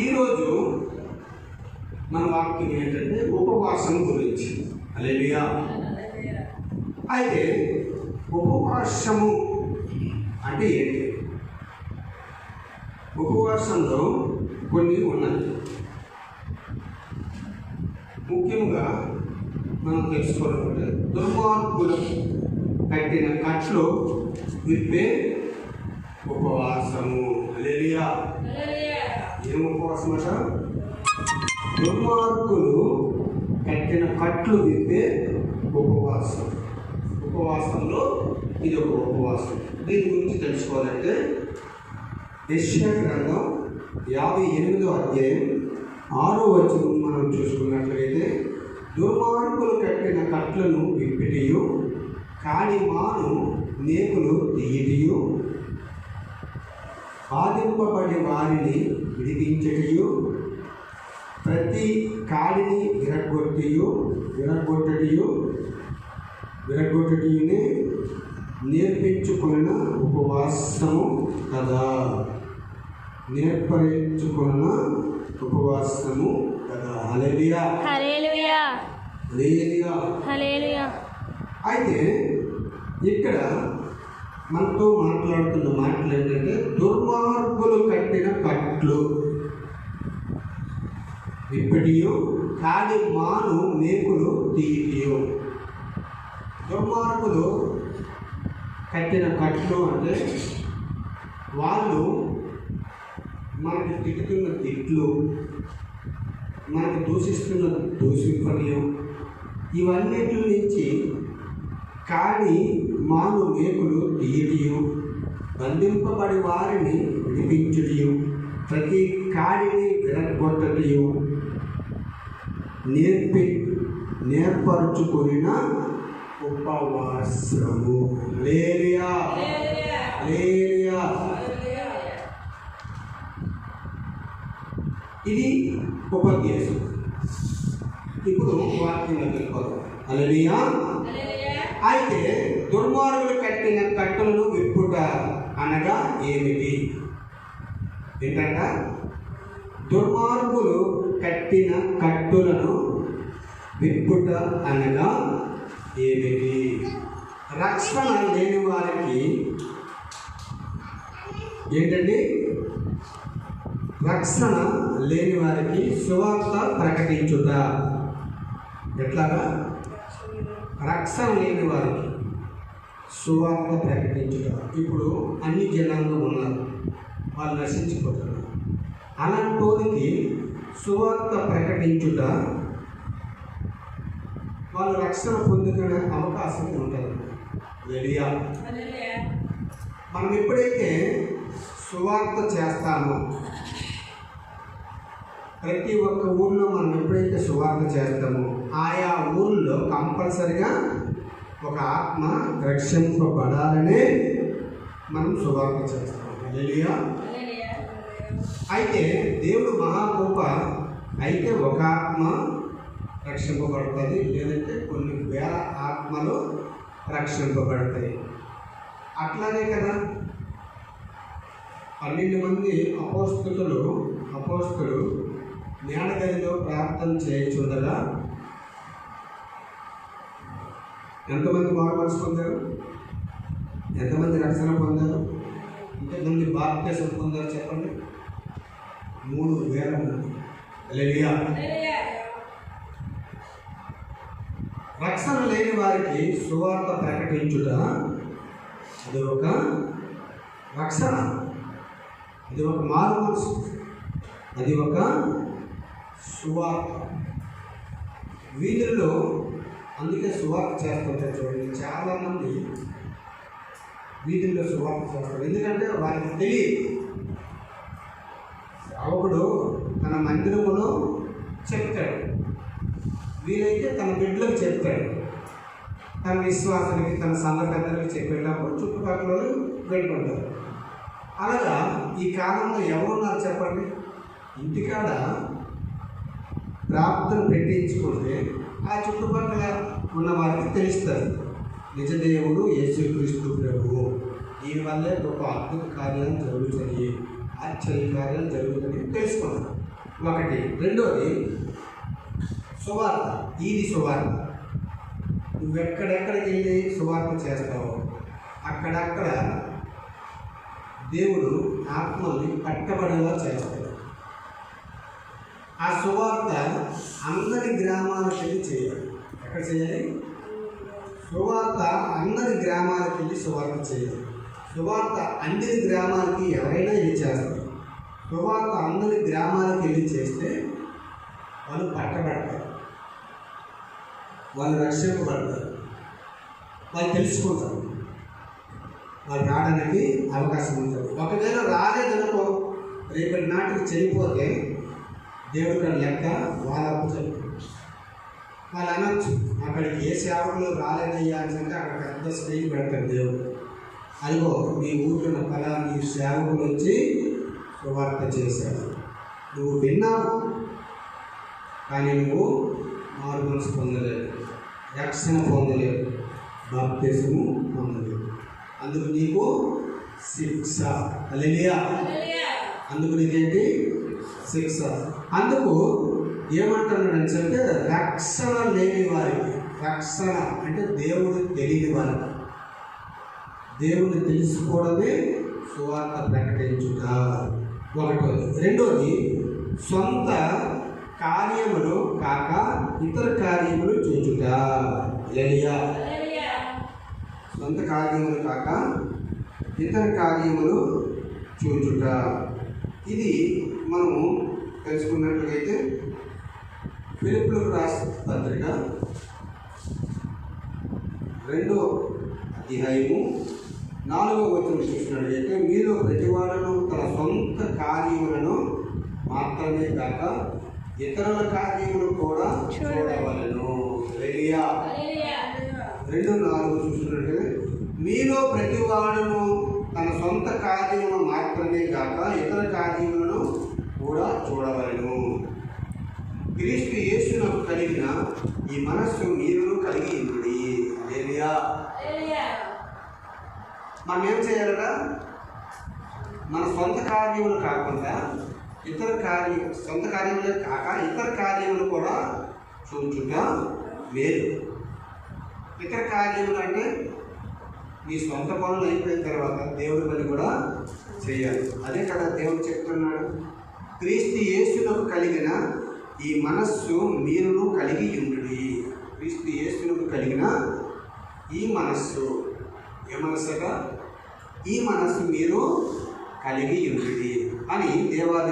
ఈరోజు మన వాక్యం ఏంటంటే ఉపవాసం గురించి. హల్లెలూయా. అయితే ఉపవాసము అంటే ఏంటి? ఉపవాసంలో కొన్ని ఉన్నాయి. ముఖ్యంగా మనం తెలుసుకోవాలంటే దుర్మార్గులు కట్టిన కట్లు విప్పే ఉపవాసము. హల్లెలూయా. ఏం ఉపవాసం అట? దుర్మార్గులు కట్టిన కట్లు విప్పే ఉపవాసం. ఉపవాసంలో ఇది ఒక ఉపవాసం. దీని గురించి తెలుసుకోవాలంటే యెషయా గ్రంథం 58వ అధ్యాయం 6వ వచనం మనం చూసుకున్నట్లయితే, దుర్మార్గులు కట్టిన కట్లను విప్పిటియు, కాని మాను నేకులు తీయటియు, బాధింపబడి వారిని విడిపించటియు, ప్రతి కాడిని విరగొట్టటియుని నేర్పించుకున్న ఉపవాసము కదా. నేర్పరించుకున్న ఉపవాసము కదా. హల్లెలూయా. హల్లెలూయా. హల్లెలూయా. హల్లెలూయా. అయితే ఇక్కడ మనతో మాట్లాడుతున్న మాటలు ఏంటంటే దుర్మార్గులు కట్టిన కట్లు విప్పటియు, కాడి మాను మేకులు తీయటియు. దుర్మార్గులు కట్టిన కట్లు అంటే వాళ్ళు మనకి తిట్టుతున్న తిట్లు, మనకి దూషిస్తున్న దూషింపనియం, ఇవన్నిటి నుంచి కాడి మాను మేకులు తీయటియు, బంధింపబడి వారిని విడిపించుటియు, ప్రతి కాడిని విరగొట్టటియు, నేర్పరుచుకున్న ఉపవాసము. హల్లెలూయా. హల్లెలూయా. ఇది ఉపదేశం. ఇప్పుడు వాక్యంలో వెళ్ళిపోతాం. హల్లెలూయా. అయితే దుర్మార్గులు కట్టిన కట్టులను విప్పుట అనగా ఏమిటి? ఏంటంట? దుర్మార్గులు కట్టిన కట్టులను విప్పుట అనగా ఏమిటి? రక్షణ లేని వారికి ఏంటండి? రక్షణ లేని వారికి సువార్త ప్రకటించుట. ఎట్లాగా? రక్షణ లేని వారికి సువార్త ప్రకటించుట. ఇప్పుడు అన్ని జనాంగం ఉన్నారు, వాళ్ళు నశించిపోతున్నారు. అలాంటి సువార్త ప్రకటించుట, వాళ్ళు రక్షణ పొందుకునే అవకాశం ఉంటుంది. హల్లెలూయా. మనం ఎప్పుడైతే సువార్త చేస్తామో, ప్రతి ఒక్క ఊళ్ళో మనం ఎప్పుడైతే సువార్త చేస్తామో, ఆయా ఊళ్ళో కంపల్సరిగా ఒక ఆత్మ రక్షింపబడాలనే మనం సువార్త చేస్తాం. హల్లెలూయా. అయితే దేవుడు మహాకృప అయితే ఒక ఆత్మ రక్షింపబడుతుంది, లేదంటే కొన్ని వేల ఆత్మలు రక్షింపబడతాయి. అట్లానే కదా 12 మంది అపోస్తులు మేడగదిలో ప్రార్థన చేయించుండగా ఎంతమంది బాగుపరుచు పొందారు? ఎంతమంది రక్షణ పొందారు? ఎంతమంది బాప్తిసం పొందారు చెప్పండి? 3,000 మంది. హల్లెలూయా. రక్షణ లేని వారికి సువార్త ప్రకటించుట అది ఒక రక్షణ, అది ఒక మారు మనసు, అది ఒక సువార్త. వీధుల్లో అందుకే సువార్త చేస్తుంటారు. చూడండి, చాలామంది వీధుల్లో సువార్త చేస్తారు. ఎందుకంటే వారికి తెలియదు. సేవకుడు తన మందిరములో చెప్తాడు, వీలైతే తన బిడ్డలకు చెప్తాడు, తన విశ్వాసానికి తన సంఘ పెద్దలకు చెప్పేటప్పుడు చుట్టుపక్కల వెళ్ళుకుంటారు. అలాగా ఈ కాలంలో ఎవరున్నారు చెప్పండి? ఇంటికాడ ప్రార్థన పెట్టించుకుంటే ఆ చుట్టుపక్కల ఉన్న వారికి తెలుస్తుంది, నిజదేవుడు యేసుక్రీస్తు ప్రభువు, దీనివల్లే గొప్ప అద్భుత కార్యాలు జరుగుతాయి ఆశ్చర్యకార్యాలు జరుగుతాయని తెలుసుకున్నాం. ఒకటి. రెండోది సువార్త. ఇది సువార్త. నువ్వెక్కడెక్కడికి వెళ్ళి సువార్త చేస్తావో అక్కడక్కడ దేవుడు ఆత్మల్ని పట్టబడేలా చేస్తాడు. ఆ సువార్త అందరి గ్రామాలకు వెళ్ళి చేయాలి. ఎక్కడ చేయాలి? సువార్త అందరి గ్రామాలకు వెళ్ళి సువార్త చేయాలి. సువార్త అన్ని గ్రామాలకి ఎవరైనా వెళ్ళి చేస్తారు. సువార్త అందరి గ్రామాలకు వెళ్ళి చేస్తే వాళ్ళు పట్టబడతారు, వాళ్ళు రక్షింపబడతారు, వాళ్ళు తెలుసుకుంటారు, వాళ్ళు రావడానికి అవకాశం ఉంటుంది. ఒకవేళ రాలేదనుకో, రేపటి నాటికి చనిపోతే దేవుడి లెక్క వాళ్ళ అప్పు చెప్తారు. వాళ్ళు అనొచ్చు, అక్కడికి ఏ సేవకులు రాలేదయ్యా అంటే అక్కడ పెద్ద స్క్రీన్ పెడతారు దేవుడు. అదిగో మీ ఊరిలో ఫలాని సేవకులు వచ్చి సువార్త చేశారు, నువ్వు విన్నావు కానీ నువ్వు మారు మనసు పొందలేదు, రక్షణ పొందలేదు, బాప్తిసము పొందలేదు, అందుకు నీకు శిక్ష. హల్లెలూయా. అందుకు నీకేంటి? శిక్ష. అందుకు ఏమంటున్నాడు అంటే రక్షణ లేని వారికి, రక్షణ అంటే దేవుడు తెలియని వారికి, దేవుడిని తెలుసుకోవడమే సువార్త ప్రకటించుట ఒకటోది. రెండోది సొంత కార్యములు కాక ఇతర కార్యములు చూచుట. హల్లెలూయా. సొంత కార్యములు కాక ఇతర కార్యములు చూచుట. ఇది మనము తెలుసుకున్నట్లయితే ఫిలిప్పీయులకు రాసిన పత్రిక 2వ అధ్యాయము 4వ వచనం చూసినట్లయితే మీలో ప్రతివాడును తన సొంత కార్యములను మాత్రమే కాక ఇతరుల కార్యములు కూడా చూడవలెను. హల్లెలూయా. 2:4 చూసినట్లయితే మీలో ప్రతివాడును తన సొంత కార్యములను మాత్రమే కాక ఇతర కార్యములను కూడా చూడవలెను. క్రీస్తు యేసునకు కలిగిన ఈ మనస్సు మీరును కలిగి ఉంది. హల్లెలూయా. మనం ఏం చేయాలట? మన సొంత కార్యములు కాకుండా సొంత కార్యములే కాక ఇతర కార్యములు కూడా చూచుట మేలు. ఇతర కార్యములు అంటే మీ సొంత పనులు అయిపోయిన తర్వాత దేవుడి పని కూడా చేయాలి. అదే కదా దేవుడు చెప్తున్నాడు, క్రీస్తు యేసునకు కలిగిన ఈ మనస్సు మీరును కలిగి ఉండుడి. క్రీస్తు యేసునకు కలిగిన ఈ మనస్సు, ఏ మనస్సుగా? ఈ మనస్సు మీరు కలిగి ఉండుడి అని దేవాది